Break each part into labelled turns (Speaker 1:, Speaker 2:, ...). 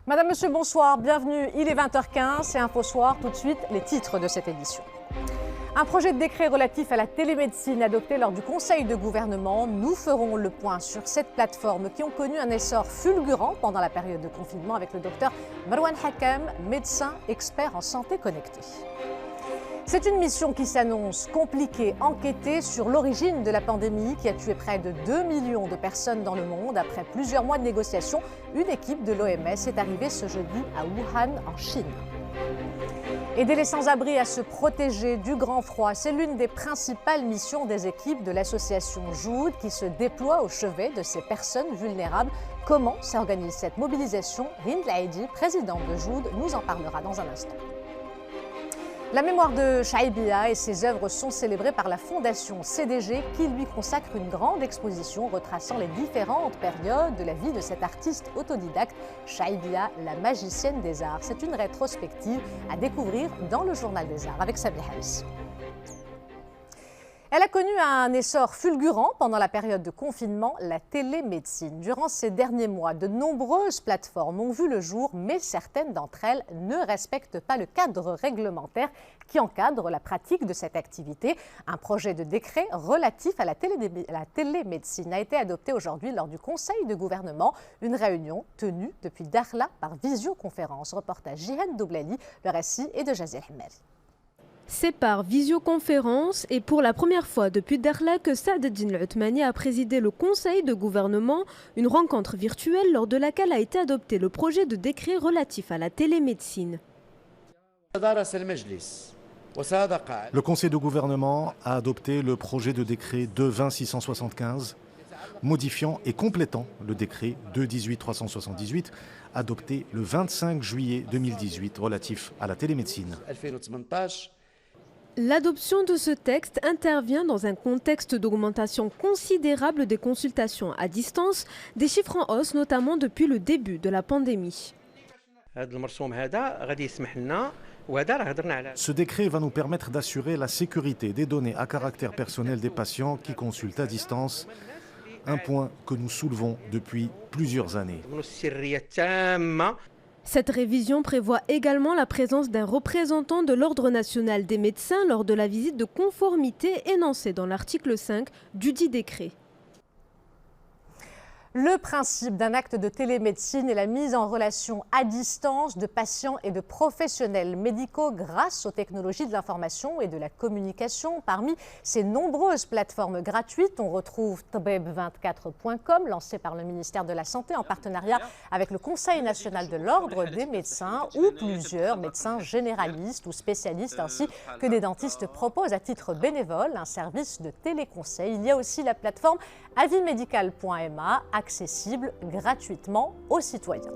Speaker 1: Madame, Monsieur, bonsoir, bienvenue. Il est 20h15, c'est Info Soir. Tout de suite, les titres de cette édition. Un projet de décret relatif à la télémédecine adopté lors du Conseil de gouvernement. Nous ferons le point sur cette plateforme qui ont connu un essor fulgurant pendant la période de confinement avec le docteur Marwan Hakam, médecin expert en santé connectée. C'est une mission qui s'annonce compliquée, enquêter sur l'origine de la pandémie qui a tué près de 2 millions de personnes dans le monde. Après plusieurs mois de négociations, une équipe de l'OMS est arrivée ce jeudi à Wuhan, en Chine. Aider les sans-abri à se protéger du grand froid, c'est l'une des principales missions des équipes de l'association Joud qui se déploie au chevet de ces personnes vulnérables. Comment s'organise cette mobilisation? Hind Laïdi, présidente de Joud, nous en parlera dans un instant. La mémoire de Chaïbia et ses œuvres sont célébrées par la Fondation CDG qui lui consacre une grande exposition retraçant les différentes périodes de la vie de cet artiste autodidacte, Chaïbia, la magicienne des arts. C'est une rétrospective à découvrir dans le Journal des Arts avec Sabi Halis. Elle a connu un essor fulgurant pendant la période de confinement, la télémédecine. Durant ces derniers mois, de nombreuses plateformes ont vu le jour, mais certaines d'entre elles ne respectent pas le cadre réglementaire qui encadre la pratique de cette activité. Un projet de décret relatif à la télémédecine a été adopté aujourd'hui lors du Conseil de gouvernement, une réunion tenue depuis Dakhla par visioconférence. Reportage Jihan Doublali, le récit est de Jazir Hemmari.
Speaker 2: C'est par visioconférence et pour la première fois depuis Dakhla que Saad Eddine Othmani a présidé le conseil de gouvernement, une rencontre virtuelle lors de laquelle a été adopté le projet de décret relatif à la télémédecine.
Speaker 3: Le conseil de gouvernement a adopté le projet de décret 2-20-675, modifiant et complétant le décret 2-18-378, adopté le 25 juillet 2018 relatif à la télémédecine.
Speaker 2: L'adoption de ce texte intervient dans un contexte d'augmentation considérable des consultations à distance, des chiffres en hausse notamment depuis le début de la pandémie.
Speaker 3: Ce décret va nous permettre d'assurer la sécurité des données à caractère personnel des patients qui consultent à distance, un point que nous soulevons depuis plusieurs années.
Speaker 2: Cette révision prévoit également la présence d'un représentant de l'Ordre national des médecins lors de la visite de conformité énoncée dans l'article 5 du dit décret.
Speaker 1: Le principe d'un acte de télémédecine est la mise en relation à distance de patients et de professionnels médicaux grâce aux technologies de l'information et de la communication. Parmi ces nombreuses plateformes gratuites, on retrouve tabeb24.com, lancé par le ministère de la Santé en partenariat avec le Conseil national de l'Ordre des médecins, où plusieurs médecins généralistes ou spécialistes ainsi que des dentistes proposent à titre bénévole un service de téléconseil. Il y a aussi la plateforme avismédical.ma, accessible gratuitement aux citoyens.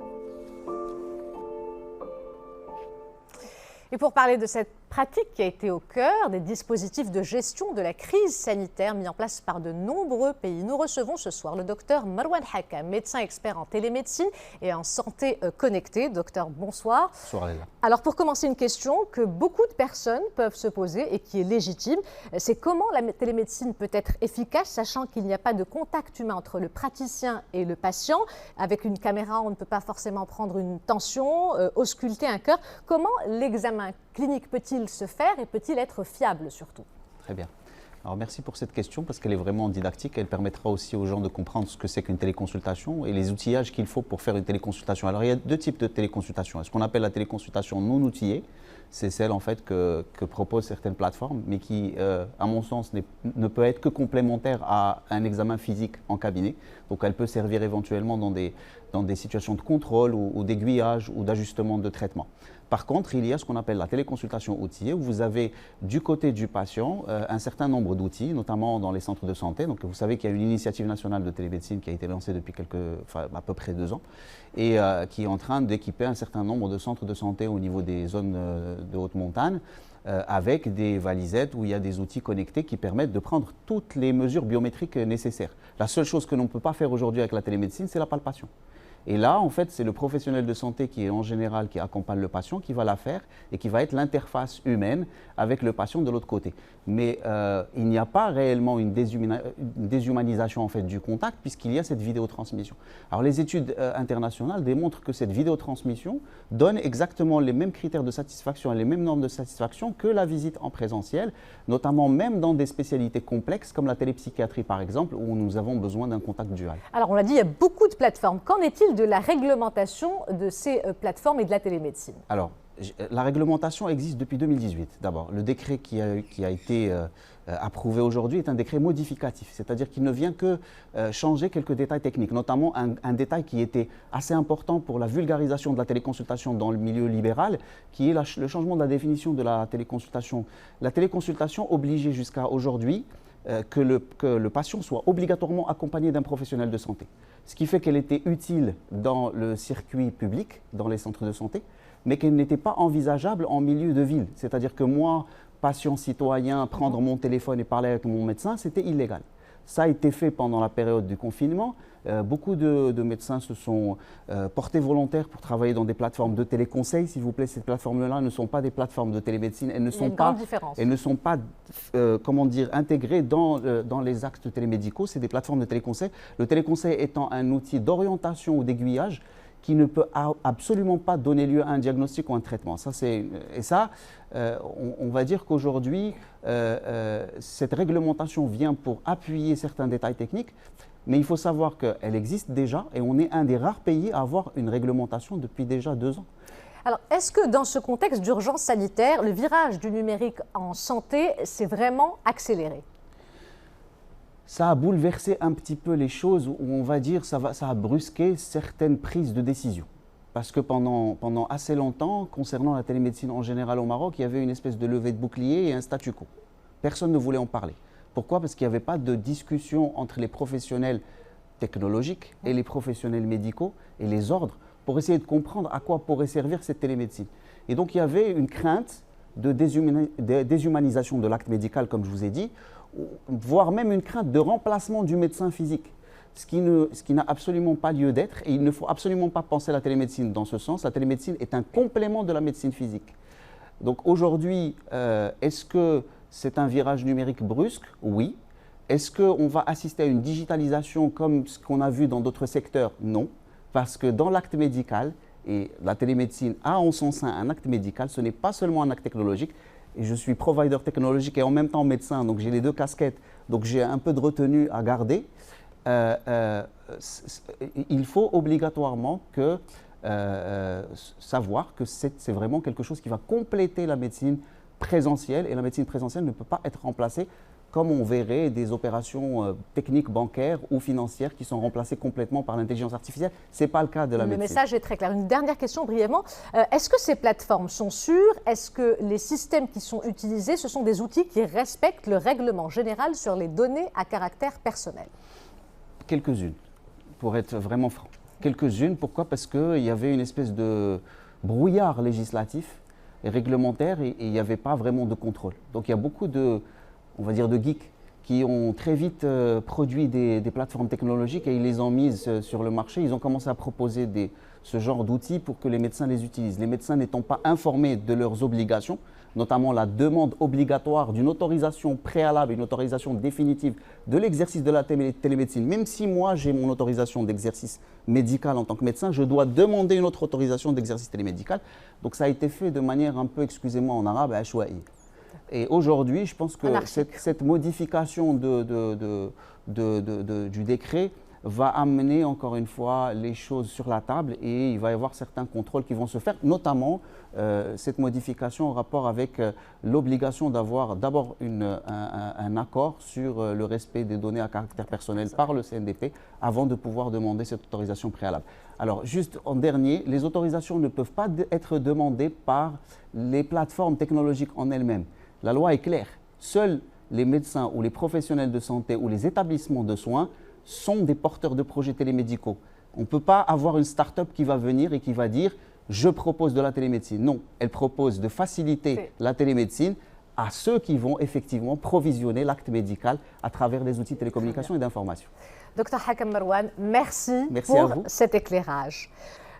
Speaker 1: Et pour parler de cette pratique qui a été au cœur des dispositifs de gestion de la crise sanitaire mis en place par de nombreux pays, nous recevons ce soir le docteur Marwan Hakam, médecin expert en télémédecine et en santé connectée. Docteur, bonsoir.
Speaker 4: Bonsoir Léla.
Speaker 1: Alors pour commencer, une question que beaucoup de personnes peuvent se poser et qui est légitime, c'est comment la télémédecine peut être efficace, sachant qu'il n'y a pas de contact humain entre le praticien et le patient. Avec une caméra, on ne peut pas forcément prendre une tension, ausculter un cœur. Comment l'examen clinique peut-il se faire et peut-il être fiable surtout?
Speaker 4: Très bien. Alors merci pour cette question parce qu'elle est vraiment didactique. Elle permettra aussi aux gens de comprendre ce que c'est qu'une téléconsultation et les outillages qu'il faut pour faire une téléconsultation. Alors il y a deux types de téléconsultation. Ce qu'on appelle la téléconsultation non outillée, c'est celle en fait que proposent certaines plateformes, mais qui, à mon sens, ne peut être que complémentaire à un examen physique en cabinet. Donc elle peut servir éventuellement dans des situations de contrôle ou d'aiguillage ou d'ajustement de traitement. Par contre, il y a ce qu'on appelle la téléconsultation outillée, où vous avez du côté du patient un certain nombre d'outils, notamment dans les centres de santé. Donc vous savez qu'il y a une initiative nationale de télémédecine qui a été lancée depuis à peu près 2 ans, et qui est en train d'équiper un certain nombre de centres de santé au niveau des zones de haute montagne, avec des valisettes où il y a des outils connectés qui permettent de prendre toutes les mesures biométriques nécessaires. La seule chose que l'on ne peut pas faire aujourd'hui avec la télémédecine, c'est la palpation. Et là, en fait, c'est le professionnel de santé qui est en général qui accompagne le patient qui va la faire et qui va être l'interface humaine avec le patient de l'autre côté. Mais il n'y a pas réellement une déshumanisation en fait, du contact puisqu'il y a cette vidéotransmission. Alors les études internationales démontrent que cette vidéotransmission donne exactement les mêmes critères de satisfaction et les mêmes normes de satisfaction que la visite en présentiel, notamment même dans des spécialités complexes comme la télépsychiatrie par exemple, où nous avons besoin d'un contact dual.
Speaker 1: Alors on l'a dit, il y a beaucoup de plateformes. Qu'en est-il de la réglementation de ces plateformes et de la télémédecine?
Speaker 4: Alors, la réglementation existe depuis 2018 d'abord. Le décret qui a été approuvé aujourd'hui est un décret modificatif, c'est-à-dire qu'il ne vient que changer quelques détails techniques, notamment un détail qui était assez important pour la vulgarisation de la téléconsultation dans le milieu libéral, qui est le changement de la définition de la téléconsultation. La téléconsultation obligeait jusqu'à aujourd'hui que le patient soit obligatoirement accompagné d'un professionnel de santé. Ce qui fait qu'elle était utile dans le circuit public, dans les centres de santé, mais qu'elle n'était pas envisageable en milieu de ville. C'est-à-dire que moi, patient citoyen, prendre mon téléphone et parler avec mon médecin, c'était illégal. Ça a été fait pendant la période du confinement. Beaucoup de médecins se sont portés volontaires pour travailler dans des plateformes de téléconseil. S'il vous plaît, ces plateformes-là ne sont pas des plateformes de télémédecine. Elles ne sont pas, comment dire, intégrées dans les actes télémédicaux. C'est des plateformes de téléconseil. Le téléconseil étant un outil d'orientation ou d'aiguillage qui ne peut absolument pas donner lieu à un diagnostic ou un traitement. On va dire qu'aujourd'hui, cette réglementation vient pour appuyer certains détails techniques, mais il faut savoir qu'elle existe déjà et on est un des rares pays à avoir une réglementation depuis déjà 2 ans.
Speaker 1: Alors, est-ce que dans ce contexte d'urgence sanitaire, le virage du numérique en santé s'est vraiment accéléré ?
Speaker 4: Ça a bouleversé un petit peu les choses, où on va dire ça a brusqué certaines prises de décision. Parce que pendant assez longtemps, concernant la télémédecine en général au Maroc, il y avait une espèce de levée de bouclier et un statu quo. Personne ne voulait en parler. Pourquoi? Parce qu'il n'y avait pas de discussion entre les professionnels technologiques et les professionnels médicaux et les ordres pour essayer de comprendre à quoi pourrait servir cette télémédecine. Et donc il y avait une crainte de déshumanisation de l'acte médical, comme je vous ai dit, voire même une crainte de remplacement du médecin physique, ce qui n'a absolument pas lieu d'être, et il ne faut absolument pas penser la télémédecine dans ce sens. La télémédecine est un complément de la médecine physique. Donc aujourd'hui, est-ce que c'est un virage numérique brusque? Oui. Est-ce qu'on va assister à une digitalisation comme ce qu'on a vu dans d'autres secteurs? Non, parce que dans l'acte médical, et la télémédecine a en son sein un acte médical, ce n'est pas seulement un acte technologique. Et je suis provider technologique et en même temps médecin, donc j'ai les 2 casquettes, donc j'ai un peu de retenue à garder. Il faut obligatoirement savoir que c'est vraiment quelque chose qui va compléter la médecine présentielle, et la médecine présentielle ne peut pas être remplacée comme on verrait des opérations techniques bancaires ou financières qui sont remplacées complètement par l'intelligence artificielle. Ce n'est pas le cas de la médecine.
Speaker 1: Le message est très clair. Une dernière question brièvement. Est-ce que ces plateformes sont sûres? Est-ce que les systèmes qui sont utilisés, ce sont des outils qui respectent le règlement général sur les données à caractère personnel?
Speaker 4: Quelques-unes, pour être vraiment franc. Quelques-unes, pourquoi? Parce qu'il y avait une espèce de brouillard législatif et réglementaire et il n'y avait pas vraiment de contrôle. Donc il y a beaucoup de geeks qui ont très vite produit des plateformes technologiques et ils les ont mises sur le marché. Ils ont commencé à proposer ce genre d'outils pour que les médecins les utilisent. Les médecins n'étant pas informés de leurs obligations, notamment la demande obligatoire d'une autorisation préalable, une autorisation définitive de l'exercice de la télémédecine. Même si moi j'ai mon autorisation d'exercice médical en tant que médecin, je dois demander une autre autorisation d'exercice télémédical. Donc ça a été fait de manière un peu, excusez-moi en arabe, ashwa'i. Et aujourd'hui, je pense que cette modification du décret va amener encore une fois les choses sur la table et il va y avoir certains contrôles qui vont se faire, notamment cette modification en rapport avec l'obligation d'avoir d'abord un accord sur le respect des données à caractère personnel par le CNDP avant de pouvoir demander cette autorisation préalable. Alors juste en dernier, les autorisations ne peuvent pas être demandées par les plateformes technologiques en elles-mêmes. La loi est claire. Seuls les médecins ou les professionnels de santé ou les établissements de soins sont des porteurs de projets télémédicaux. On ne peut pas avoir une start-up qui va venir et qui va dire « je propose de la télémédecine ». Non, elle propose de faciliter la télémédecine à ceux qui vont effectivement provisionner l'acte médical à travers des outils de télécommunication et d'information.
Speaker 1: Dr Hakam Marwan, merci
Speaker 4: Merci
Speaker 1: pour cet éclairage.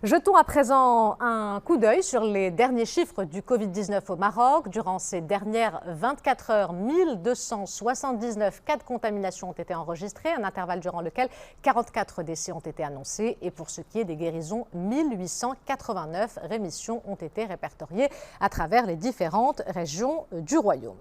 Speaker 1: Jetons à présent un coup d'œil sur les derniers chiffres du Covid-19 au Maroc. Durant ces dernières 24 heures, 1279 cas de contamination ont été enregistrés, un intervalle durant lequel 44 décès ont été annoncés. Et pour ce qui est des guérisons, 1889 rémissions ont été répertoriées à travers les différentes régions du royaume.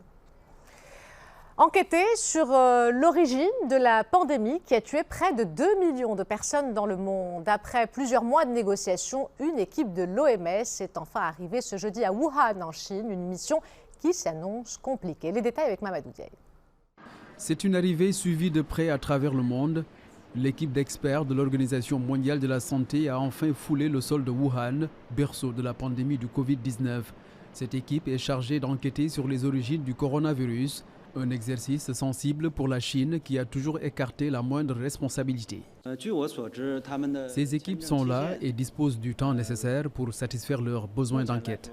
Speaker 1: Enquêter sur l'origine de la pandémie qui a tué près de 2 millions de personnes dans le monde. Après plusieurs mois de négociations, une équipe de l'OMS est enfin arrivée ce jeudi à Wuhan, en Chine, une mission qui s'annonce compliquée. Les détails avec Mamadou Diaye.
Speaker 5: C'est une arrivée suivie de près à travers le monde. L'équipe d'experts de l'Organisation mondiale de la santé a enfin foulé le sol de Wuhan, berceau de la pandémie du Covid-19. Cette équipe est chargée d'enquêter sur les origines du coronavirus. Un exercice sensible pour la Chine qui a toujours écarté la moindre responsabilité. Ces équipes sont là et disposent du temps nécessaire pour satisfaire leurs besoins d'enquête.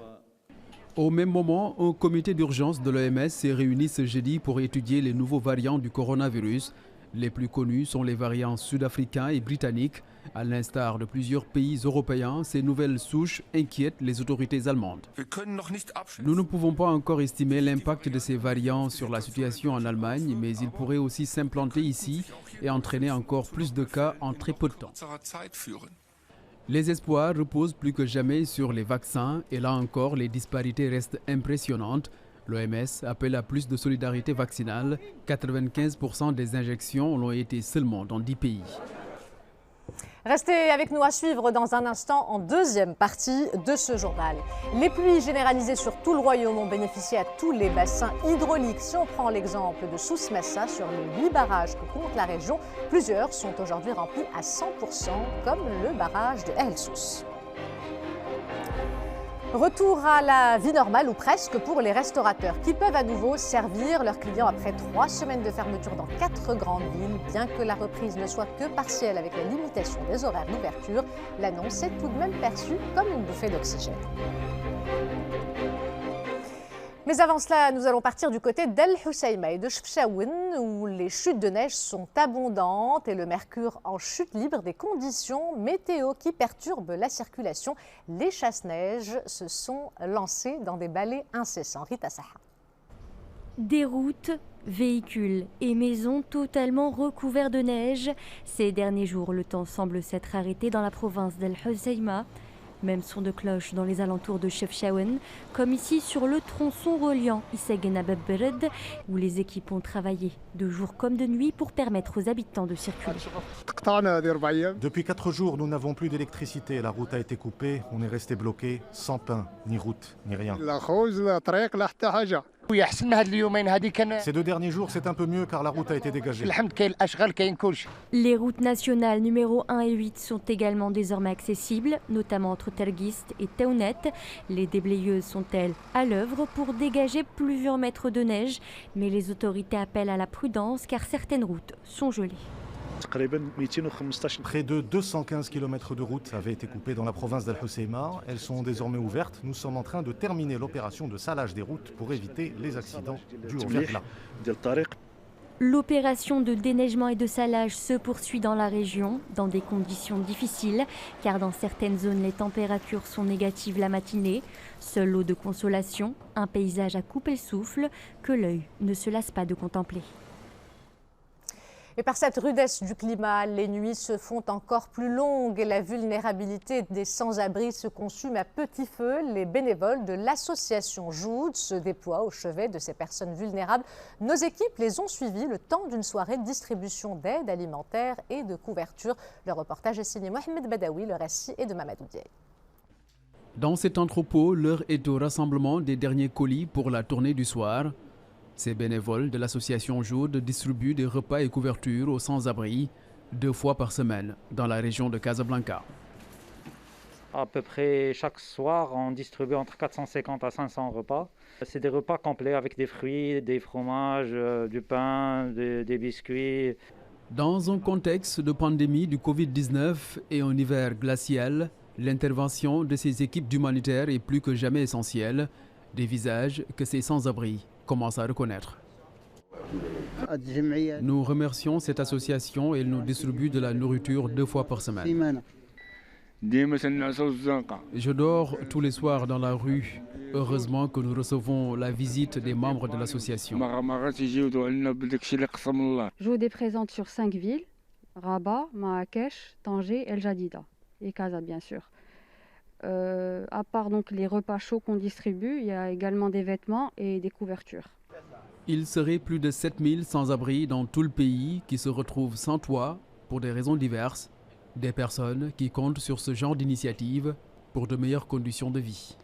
Speaker 5: Au même moment, un comité d'urgence de l'OMS s'est réuni ce jeudi pour étudier les nouveaux variants du coronavirus. Les plus connus sont les variants sud-africains et britanniques. À l'instar de plusieurs pays européens, ces nouvelles souches inquiètent les autorités allemandes. Nous ne pouvons pas encore estimer l'impact de ces variants sur la situation en Allemagne, mais ils pourraient aussi s'implanter ici et entraîner encore plus de cas en très peu de temps. Les espoirs reposent plus que jamais sur les vaccins et là encore, les disparités restent impressionnantes. L'OMS appelle à plus de solidarité vaccinale. 95% des injections l'ont été seulement dans 10 pays.
Speaker 1: Restez avec nous à suivre dans un instant en deuxième partie de ce journal. Les pluies généralisées sur tout le royaume ont bénéficié à tous les bassins hydrauliques. Si on prend l'exemple de Souss-Massa, sur les 8 barrages que compte la région, plusieurs sont aujourd'hui remplis à 100%, comme le barrage de El Souss. Retour à la vie normale, ou presque, pour les restaurateurs qui peuvent à nouveau servir leurs clients après 3 semaines de fermeture dans 4 grandes villes. Bien que la reprise ne soit que partielle avec la limitation des horaires d'ouverture, l'annonce est tout de même perçue comme une bouffée d'oxygène. Mais avant cela, nous allons partir du côté d'El Hoceima et de Chefchaouen, où les chutes de neige sont abondantes et le mercure en chute libre, des conditions météo qui perturbent la circulation. Les chasse-neige se sont lancés dans des balais incessants. Rita Saha.
Speaker 6: Des routes, véhicules et maisons totalement recouverts de neige. Ces derniers jours, le temps semble s'être arrêté dans la province d'El Hoceima. Même son de cloche dans les alentours de Chefchaouen, comme ici sur le tronçon reliant Issegna Babbered, où les équipes ont travaillé de jour comme de nuit pour permettre aux habitants de circuler.
Speaker 3: Depuis 4 jours, nous n'avons plus d'électricité. La route a été coupée, on est resté bloqué, sans pain, ni route, ni rien. Ces 2 derniers jours, c'est un peu mieux car la route a été dégagée.
Speaker 6: Les routes nationales numéro 1 et 8 sont également désormais accessibles, notamment entre Tergist et Taounet. Les déblayeuses sont, elles, à l'œuvre pour dégager plusieurs mètres de neige, mais les autorités appellent à la prudence car certaines routes sont gelées.
Speaker 3: Près de 215 km de route avaient été coupés dans la province d'El Hoceima. Elles sont désormais ouvertes. Nous sommes en train de terminer l'opération de salage des routes pour éviter les accidents dus au verglas.
Speaker 6: L'opération de déneigement et de salage se poursuit dans la région, dans des conditions difficiles, car dans certaines zones, les températures sont négatives la matinée. Seule eau de consolation, un paysage à couper le souffle, que l'œil ne se lasse pas de contempler.
Speaker 1: Et par cette rudesse du climat, les nuits se font encore plus longues et la vulnérabilité des sans-abri se consume à petit feu. Les bénévoles de l'association Joud se déploient au chevet de ces personnes vulnérables. Nos équipes les ont suivies le temps d'une soirée de distribution d'aide alimentaire et de couverture. Le reportage est signé Mohamed Badawi, le récit est de Mamadou Diaye.
Speaker 5: Dans cet entrepôt, l'heure est au rassemblement des derniers colis pour la tournée du soir. Ces bénévoles de l'association Joud distribuent des repas et couvertures aux sans-abri 2 fois par semaine dans la région de Casablanca.
Speaker 7: À peu près chaque soir, on distribue entre 450 à 500 repas. C'est des repas complets avec des fruits, des fromages, du pain, des biscuits.
Speaker 5: Dans un contexte de pandémie du Covid-19 et un hiver glacial, l'intervention de ces équipes humanitaires est plus que jamais essentielle. Des visages que ces sans-abri commencent à reconnaître. Nous remercions cette association et elle nous distribue de la nourriture 2 fois par semaine. Je dors tous les soirs dans la rue. Heureusement que nous recevons la visite des membres de l'association.
Speaker 8: Je vous présente sur 5 villes, Rabat, Marrakech, Tanger, El Jadida et Casa bien sûr. À part donc les repas chauds qu'on distribue, il y a également des vêtements et des couvertures.
Speaker 5: Il serait plus de 7000 sans-abri dans tout le pays qui se retrouvent sans toit pour des raisons diverses. Des personnes qui comptent sur ce genre d'initiative pour de meilleures conditions de vie.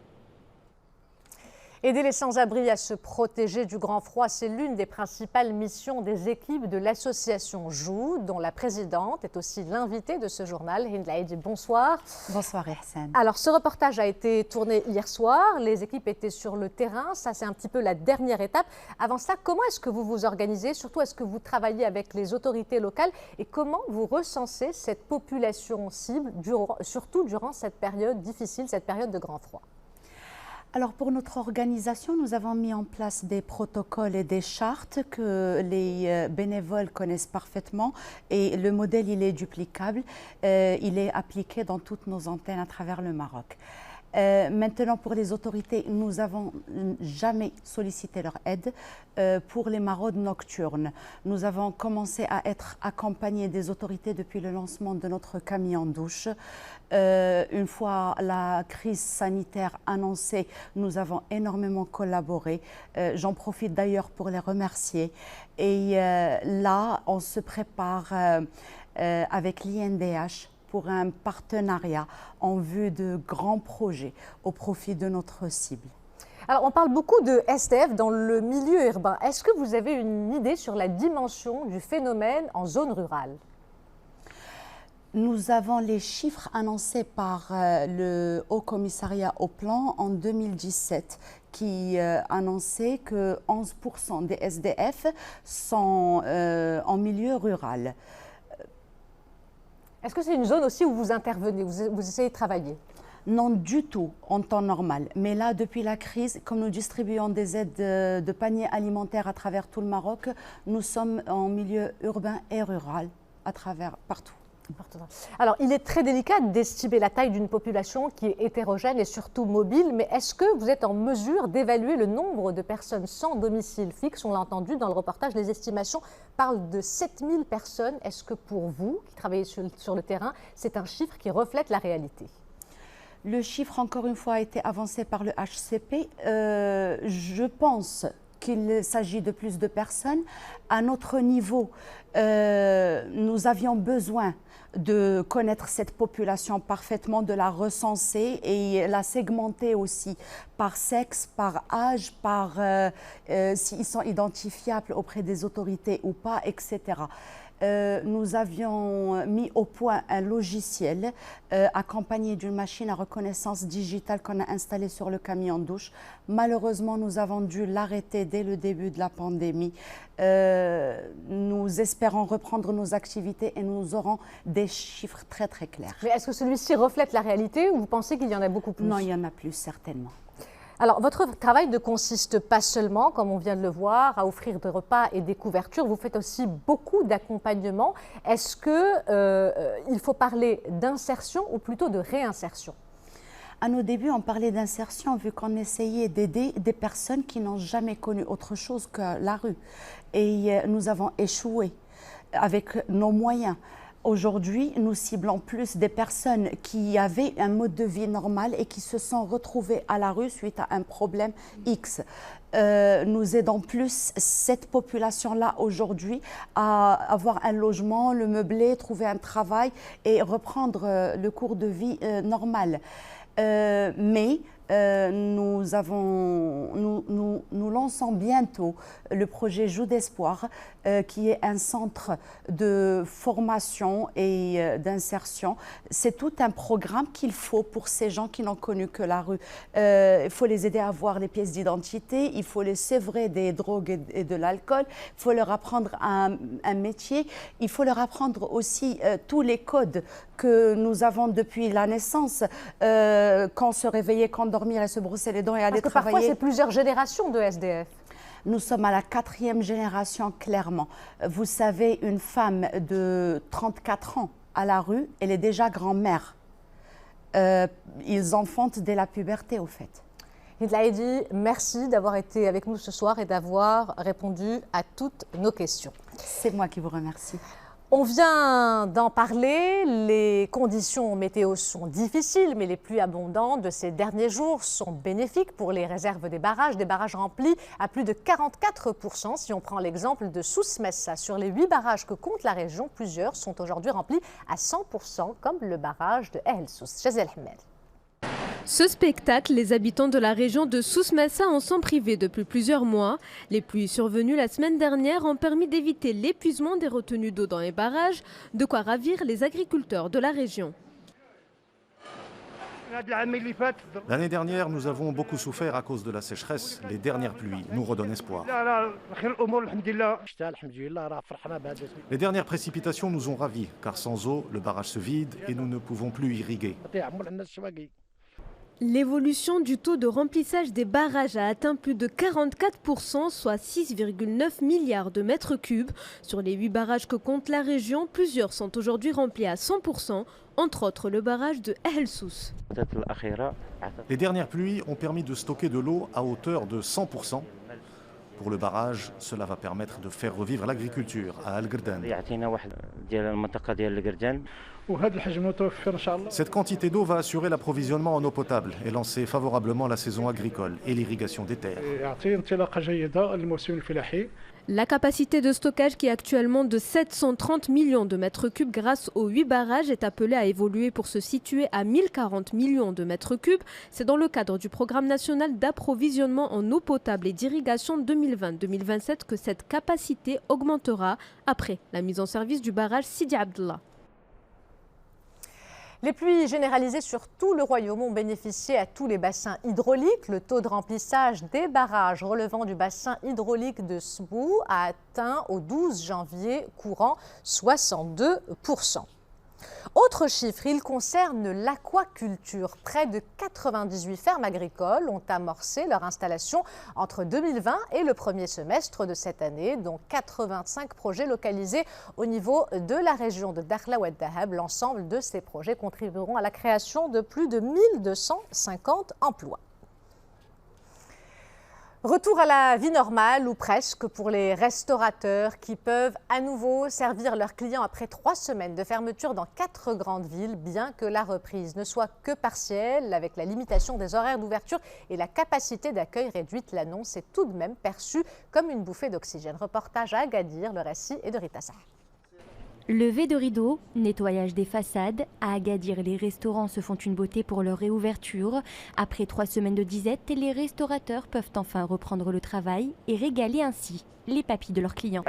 Speaker 1: Aider les sans-abri à se protéger du grand froid, c'est l'une des principales missions des équipes de l'association JOU, dont la présidente est aussi l'invitée de ce journal. Hind Laïdi, bonsoir.
Speaker 9: Bonsoir Ihsan.
Speaker 1: Alors, ce reportage a été tourné hier soir. Les équipes étaient sur le terrain. Ça, c'est un petit peu la dernière étape. Avant ça, comment est-ce que vous vous organisez? Surtout, est-ce que vous travaillez avec les autorités locales? Et comment vous recensez cette population cible, surtout durant cette période difficile, cette période de grand froid?
Speaker 9: Alors pour notre organisation, nous avons mis en place des protocoles et des chartes que les bénévoles connaissent parfaitement et le modèle il est duplicable, il est appliqué dans toutes nos antennes à travers le Maroc. Maintenant, pour les autorités, nous n'avons jamais sollicité leur aide pour les maraudes nocturnes. Nous avons commencé à être accompagnés des autorités depuis le lancement de notre camion douche. Une fois la crise sanitaire annoncée, nous avons énormément collaboré. J'en profite d'ailleurs pour les remercier. Et là, on se prépare avec l'INDH pour un partenariat en vue de grands projets au profit de notre cible.
Speaker 1: Alors, on parle beaucoup de SDF dans le milieu urbain. Est-ce que vous avez une idée sur la dimension du phénomène en zone rurale?
Speaker 9: Nous avons les chiffres annoncés par le Haut Commissariat au Plan en 2017 qui annonçait que 11% des SDF sont en milieu rural.
Speaker 1: Est-ce que c'est une zone aussi où vous intervenez, vous essayez de travailler?
Speaker 9: Non du tout en temps normal. Mais là, depuis la crise, comme nous distribuons des aides de paniers alimentaires à travers tout le Maroc, nous sommes en milieu urbain et rural, à travers partout.
Speaker 1: Alors, il est très délicat d'estimer la taille d'une population qui est hétérogène et surtout mobile, mais est-ce que vous êtes en mesure d'évaluer le nombre de personnes sans domicile fixe? On l'a entendu dans le reportage, les estimations parlent de 7000 personnes. Est-ce que pour vous, qui travaillez sur le terrain, c'est un chiffre qui reflète la réalité?
Speaker 9: Le chiffre, encore une fois, a été avancé par le HCP. Je pense qu'il s'agit de plus de personnes. À notre niveau, nous avions besoin de connaître cette population parfaitement, de la recenser et la segmenter aussi par sexe, par âge, par s'ils sont identifiables auprès des autorités ou pas, etc. Nous avions mis au point un logiciel accompagné d'une machine à reconnaissance digitale qu'on a installée sur le camion douche. Malheureusement, nous avons dû l'arrêter dès le début de la pandémie. Nous espérons reprendre nos activités et nous aurons des chiffres très très clairs.
Speaker 1: Mais est-ce que celui-ci reflète la réalité ou vous pensez qu'il y en a beaucoup plus?
Speaker 9: Non, il y en a plus, certainement.
Speaker 1: Alors, votre travail ne consiste pas seulement, comme on vient de le voir, à offrir des repas et des couvertures. Vous faites aussi beaucoup d'accompagnement. Est-ce qu'il faut parler d'insertion ou plutôt de réinsertion?
Speaker 9: À nos débuts, on parlait d'insertion vu qu'on essayait d'aider des personnes qui n'ont jamais connu autre chose que la rue. Et nous avons échoué avec nos moyens. Aujourd'hui, nous ciblons plus des personnes qui avaient un mode de vie normal et qui se sont retrouvées à la rue suite à un problème X. Nous aidons plus cette population-là aujourd'hui à avoir un logement, le meubler, trouver un travail et reprendre le cours de vie normal. Mais nous lançons bientôt le projet Joue d'Espoir, qui est un centre de formation et d'insertion. C'est tout un programme qu'il faut pour ces gens qui n'ont connu que la rue. Il faut les aider à avoir les pièces d'identité, il faut les sévrer des drogues et de l'alcool, il faut leur apprendre un métier, il faut leur apprendre aussi tous les codes que nous avons depuis la naissance, quand se réveiller, quand dormir et se brosser les dents et aller travailler.
Speaker 1: Parce que parfois, c'est plusieurs générations de SDF.
Speaker 9: Nous sommes à la 4e génération, clairement. Vous savez, une femme de 34 ans à la rue, elle est déjà grand-mère. Ils enfantent dès la puberté, au fait.
Speaker 1: Hind Laïdi, merci d'avoir été avec nous ce soir et d'avoir répondu à toutes nos questions.
Speaker 9: C'est moi qui vous remercie.
Speaker 1: On vient d'en parler, les conditions météo sont difficiles, mais les pluies abondantes de ces derniers jours sont bénéfiques pour les réserves des barrages remplis à plus de 44%. Si on prend l'exemple de Souss Messa, sur les 8 barrages que compte la région, plusieurs sont aujourd'hui remplis à 100%, comme le barrage de El Souss. Chazel Hmel.
Speaker 2: Ce spectacle, les habitants de la région de Souss Messa en sont privés depuis plusieurs mois. Les pluies survenues la semaine dernière ont permis d'éviter l'épuisement des retenues d'eau dans les barrages, de quoi ravir les agriculteurs de la région.
Speaker 3: L'année dernière, nous avons beaucoup souffert à cause de la sécheresse. Les dernières pluies nous redonnent espoir. Les dernières précipitations nous ont ravis, car sans eau, le barrage se vide et nous ne pouvons plus irriguer.
Speaker 2: L'évolution du taux de remplissage des barrages a atteint plus de 44%, soit 6,9 milliards de mètres cubes. Sur les 8 barrages que compte la région, plusieurs sont aujourd'hui remplis à 100%, entre autres le barrage de El Souss.
Speaker 3: Les dernières pluies ont permis de stocker de l'eau à hauteur de 100%. Pour le barrage, cela va permettre de faire revivre l'agriculture à Al-Gerdan. Cette quantité d'eau va assurer l'approvisionnement en eau potable et lancer favorablement la saison agricole et l'irrigation des terres.
Speaker 2: La capacité de stockage qui est actuellement de 730 millions de mètres cubes grâce aux 8 barrages est appelée à évoluer pour se situer à 1040 millions de mètres cubes. C'est dans le cadre du programme national d'approvisionnement en eau potable et d'irrigation 2020-2027 que cette capacité augmentera après la mise en service du barrage Sidi Abdallah.
Speaker 1: Les pluies généralisées sur tout le royaume ont bénéficié à tous les bassins hydrauliques. Le taux de remplissage des barrages relevant du bassin hydraulique de Sbou a atteint au 12 janvier courant 62%. Autre chiffre, il concerne l'aquaculture. Près de 98 fermes agricoles ont amorcé leur installation entre 2020 et le premier semestre de cette année, dont 85 projets localisés au niveau de la région de Dakhla Oued Dahab. L'ensemble de ces projets contribueront à la création de plus de 1250 emplois. Retour à la vie normale, ou presque, pour les restaurateurs qui peuvent à nouveau servir leurs clients après 3 semaines de fermeture dans 4 grandes villes, bien que la reprise ne soit que partielle, avec la limitation des horaires d'ouverture et la capacité d'accueil réduite. L'annonce est tout de même perçue comme une bouffée d'oxygène. Reportage à Agadir, le récit est de Rita Sah.
Speaker 6: Levée de rideaux, nettoyage des façades. À Agadir, les restaurants se font une beauté pour leur réouverture. Après 3 semaines de disette, les restaurateurs peuvent enfin reprendre le travail et régaler ainsi les papilles de leurs clients.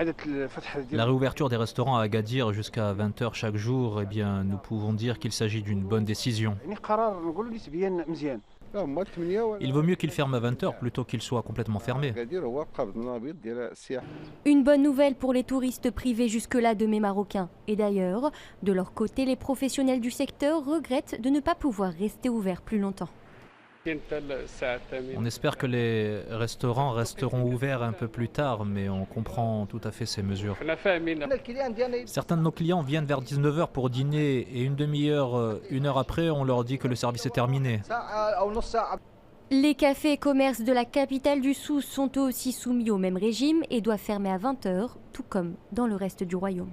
Speaker 10: La réouverture des restaurants à Agadir jusqu'à 20h chaque jour, eh bien, nous pouvons dire qu'il s'agit d'une bonne décision. Il vaut mieux qu'il ferme à 20h plutôt qu'il soit complètement fermé.
Speaker 6: Une bonne nouvelle pour les touristes privés jusque-là de mes Marocains. Et d'ailleurs, de leur côté, les professionnels du secteur regrettent de ne pas pouvoir rester ouverts plus longtemps.
Speaker 10: On espère que les restaurants resteront ouverts un peu plus tard, mais on comprend tout à fait ces mesures. Certains de nos clients viennent vers 19h pour dîner et une demi-heure, 1 heure après, on leur dit que le service est terminé.
Speaker 6: Les cafés et commerces de la capitale du Souss sont eux aussi soumis au même régime et doivent fermer à 20h, tout comme dans le reste du royaume.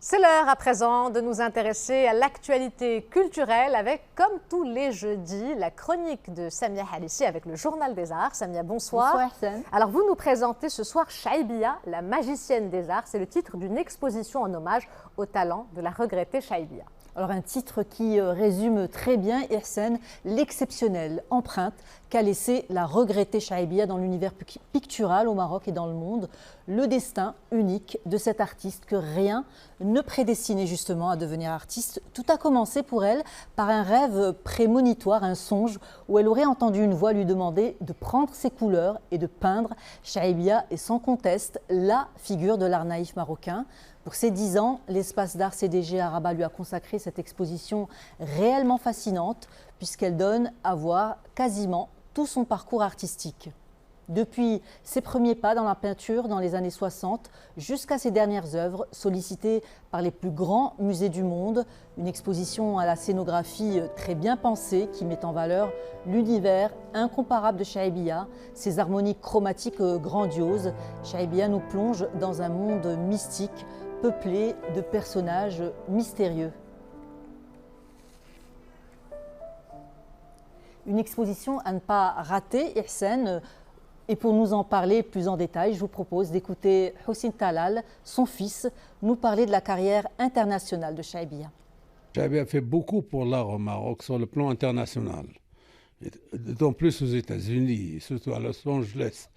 Speaker 1: C'est l'heure à présent de nous intéresser à l'actualité culturelle avec, comme tous les jeudis, la chronique de Samia Halissi avec le Journal des Arts. Samia, bonsoir.
Speaker 11: Bonsoir, Hassan.
Speaker 1: Alors, vous nous présentez ce soir Chaibia, la magicienne des arts. C'est le titre d'une exposition en hommage au talent de la regrettée Chaibia.
Speaker 11: Alors un titre qui résume très bien, Ihsan, l'exceptionnelle empreinte qu'a laissée la regrettée Chaibia dans l'univers pictural au Maroc et dans le monde. Le destin unique de cette artiste que rien ne prédestinait justement à devenir artiste. Tout a commencé pour elle par un rêve prémonitoire, un songe où elle aurait entendu une voix lui demander de prendre ses couleurs et de peindre. Chaibia est sans conteste la figure de l'art naïf marocain. Pour ses 10 ans, l'espace d'art CDG à Rabat lui a consacré cette exposition réellement fascinante puisqu'elle donne à voir quasiment tout son parcours artistique. Depuis ses premiers pas dans la peinture dans les années 60 jusqu'à ses dernières œuvres sollicitées par les plus grands musées du monde, une exposition à la scénographie très bien pensée qui met en valeur l'univers incomparable de Chahibia, ses harmonies chromatiques grandioses. Chahibia nous plonge dans un monde mystique peuplé de personnages mystérieux. Une exposition à ne pas rater, Ihsen. Et pour nous en parler plus en détail, je vous propose d'écouter Houssine Talal, son fils, nous parler de la carrière internationale de Chahibia.
Speaker 12: Chahibia a fait beaucoup pour l'art au Maroc sur le plan international, d'autant plus aux États-Unis, surtout à Los Angeles,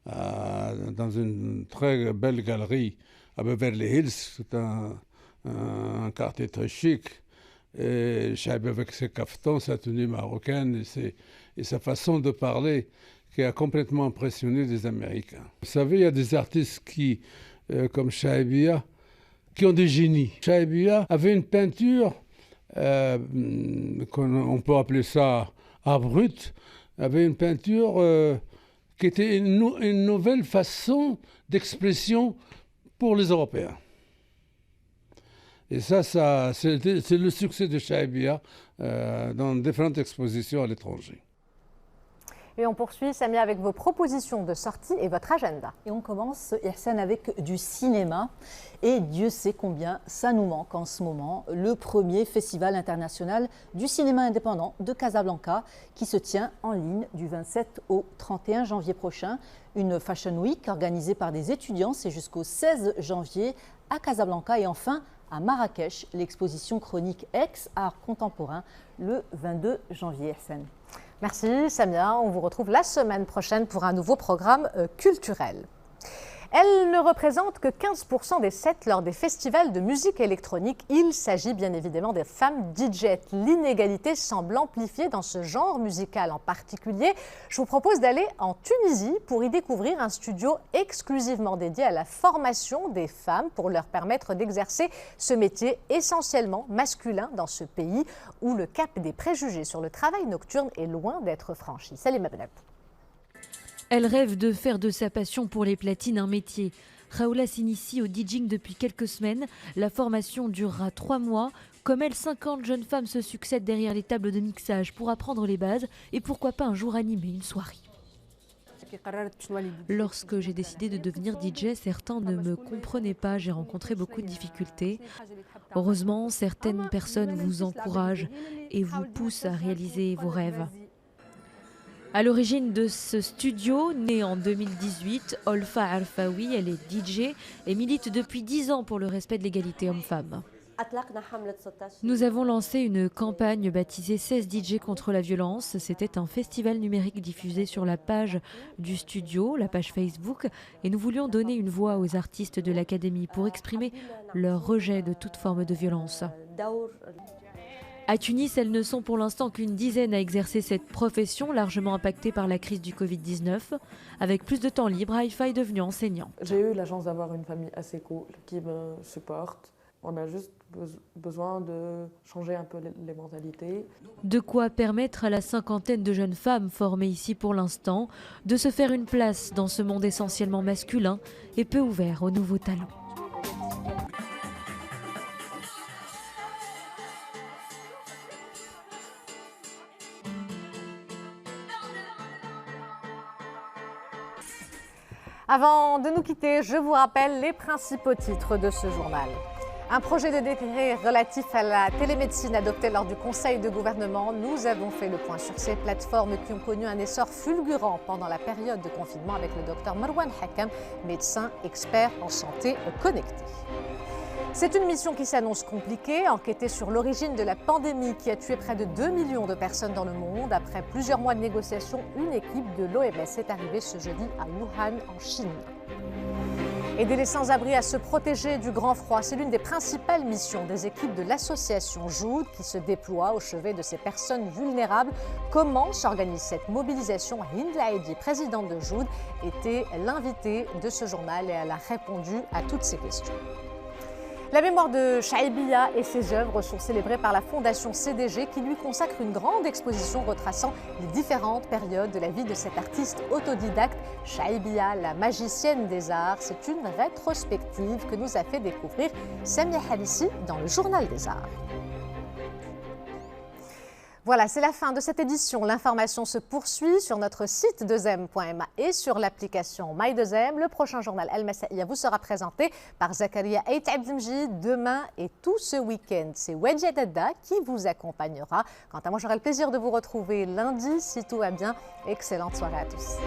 Speaker 12: dans une très belle galerie à Beverly Hills, c'est un quartier très chic. Et Chahibia avec ses caftans, sa tenue marocaine et sa façon de parler qui a complètement impressionné les Américains. Vous savez, il y a des artistes comme Chahibia, qui ont des génies. Chahibia avait une peinture, on peut appeler ça art brut, avait une peinture qui était une nouvelle façon d'expression pour les Européens. Et ça c'est le succès de Chahibia dans différentes expositions à l'étranger.
Speaker 1: Et on poursuit, Samia, avec vos propositions de sortie et votre agenda.
Speaker 11: Et on commence, Ihsen, avec du cinéma. Et Dieu sait combien ça nous manque en ce moment. Le premier festival international du cinéma indépendant de Casablanca qui se tient en ligne du 27 au 31 janvier prochain. Une Fashion Week organisée par des étudiants, c'est jusqu'au 16 janvier à Casablanca. Et enfin, à Marrakech, l'exposition chronique Ex-Art contemporain le 22 janvier, Ihsen.
Speaker 1: Merci Samia, on vous retrouve la semaine prochaine pour un nouveau programme culturel. Elle ne représente que 15% des sets lors des festivals de musique électronique. Il s'agit bien évidemment des femmes DJ. L'inégalité semble amplifiée dans ce genre musical en particulier. Je vous propose d'aller en Tunisie pour y découvrir un studio exclusivement dédié à la formation des femmes pour leur permettre d'exercer ce métier essentiellement masculin dans ce pays où le cap des préjugés sur le travail nocturne est loin d'être franchi. Salut Mabnab.
Speaker 6: Elle rêve de faire de sa passion pour les platines un métier. Raoula s'initie au DJing depuis quelques semaines. La formation durera 3 mois. Comme elle, 50 jeunes femmes se succèdent derrière les tables de mixage pour apprendre les bases et pourquoi pas un jour animer une soirée. Lorsque j'ai décidé de devenir DJ, certains ne me comprenaient pas. J'ai rencontré beaucoup de difficultés. Heureusement, certaines personnes vous encouragent et vous poussent à réaliser vos rêves. À l'origine de ce studio, né en 2018, Olfa Arfaoui, elle est DJ et milite depuis 10 ans pour le respect de l'égalité homme-femme. Nous avons lancé une campagne baptisée 16 DJ contre la violence. C'était un festival numérique diffusé sur la page du studio, la page Facebook, et nous voulions donner une voix aux artistes de l'académie pour exprimer leur rejet de toute forme de violence. À Tunis, elles ne sont pour l'instant qu'une dizaine à exercer cette profession largement impactée par la crise du Covid-19. Avec plus de temps libre, Haïfa est devenue enseignante.
Speaker 13: J'ai eu la chance d'avoir une famille assez cool qui me supporte. On a juste besoin de changer un peu les mentalités.
Speaker 6: De quoi permettre à la 50aine de jeunes femmes formées ici pour l'instant de se faire une place dans ce monde essentiellement masculin et peu ouvert aux nouveaux talents.
Speaker 1: Avant de nous quitter, je vous rappelle les principaux titres de ce journal. Un projet de décret relatif à la télémédecine adopté lors du Conseil de gouvernement. Nous avons fait le point sur ces plateformes qui ont connu un essor fulgurant pendant la période de confinement avec le docteur Marwan Hakam, médecin expert en santé connectée. C'est une mission qui s'annonce compliquée, enquêter sur l'origine de la pandémie qui a tué près de 2 millions de personnes dans le monde. Après plusieurs mois de négociations, une équipe de l'OMS est arrivée ce jeudi à Wuhan, en Chine. Aider les sans-abri à se protéger du grand froid, c'est l'une des principales missions des équipes de l'association Joud qui se déploie au chevet de ces personnes vulnérables. Comment s'organise cette mobilisation? Hind Laïdi, présidente de Joud, était l'invitée de ce journal et elle a répondu à toutes ces questions. La mémoire de Chaibiya et ses œuvres sont célébrées par la Fondation CDG qui lui consacre une grande exposition retraçant les différentes périodes de la vie de cet artiste autodidacte. Chaibiya, la magicienne des arts, c'est une rétrospective que nous a fait découvrir Samia Halissi dans le Journal des Arts. Voilà, c'est la fin de cette édition. L'information se poursuit sur notre site 2m.ma et sur l'application My2m. Le prochain journal El Massaïa vous sera présenté par Zakaria Ait Abdelmjid demain et tout ce week-end. C'est Wedja Dada qui vous accompagnera. Quant à moi, j'aurai le plaisir de vous retrouver lundi si tout va bien. Excellente soirée à tous.